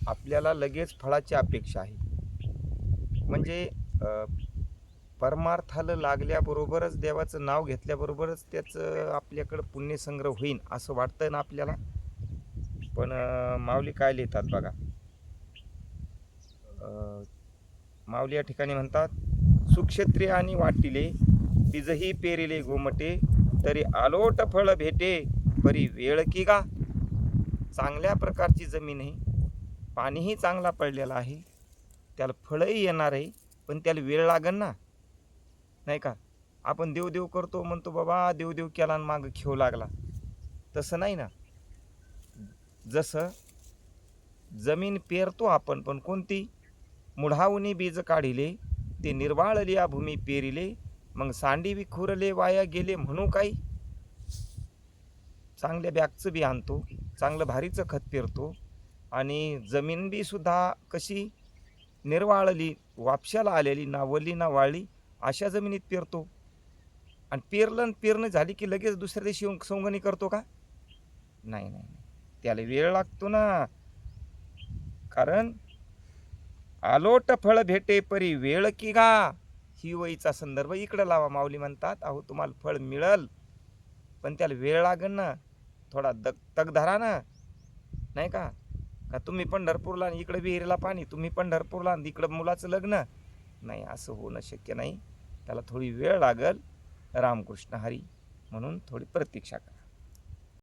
आपल्याला लगेच फळाची अपेक्षा आहे. म्हणजे परमार्थाला लागल्याबरोबरच देवाचं नाव घेतल्याबरोबरच त्याचं आपल्याकडं पुण्यसंग्रह होईन असं वाटतं ना आपल्याला. पण माऊली काय लिहितात बघा. अ, माऊली या ठिकाणी म्हणतात, सुक्षत्रियानी वाटिले बिजही पेरिले गोमटे, तरी आलोट फळ भेटे परी वेळ की गा. चांगल्या प्रकारची जमीन आहे, पाणीही चांगला पडलेला आहे, त्याला फळही येणार आहे, पण त्याला वेळ लागेल ना, नाही का? आपण देव करतो म्हणतो, बाबा देव केला आणि मागं खेळ लागला. तसं नाही ना. जसं जमीन पेरतो आपण, पण कोणती? मुढावनी बीज काढिले, ते निर्वाळलिया भूमी पेरिले, मग सांडी विखुरले वाया गेले म्हणू काही. चांगल्या बॅगचं बी आणतो, चांगलं भारीचं खत पेरतो, आणि जमीन बी सुद्धा कशी निर्वाळली, वापशाला आलेली, ना वली ना वाळली, अशा जमिनीत पेरतो. आणि पेरलं आणि पेरणी झाली की लगेच दुसऱ्या दिवशी येऊन सोंगणी करतो का? नाही नाही नाही. त्याला वेळ लागतो ना. कारण आलोट फळ भेटे परी वेळ की गा. ही वहीचा संदर्भ इकडे लावा. माऊली म्हणतात, अहो तुम्हाला फळ मिळल, पण त्याला वेळ लागेल ना. थोडा तग धरा ना, नाही का? का तुम्ही पंढरपूरला आणि इकडे विहिरीला पाणी, तुम्ही पंढरपूरला आणि इकडं मुलाचं लग्न? नाही, असं होणं शक्य नाही. त्याला थोडी वेळ लागल. रामकृष्ण हरी. म्हणून थोडी प्रतीक्षा करा.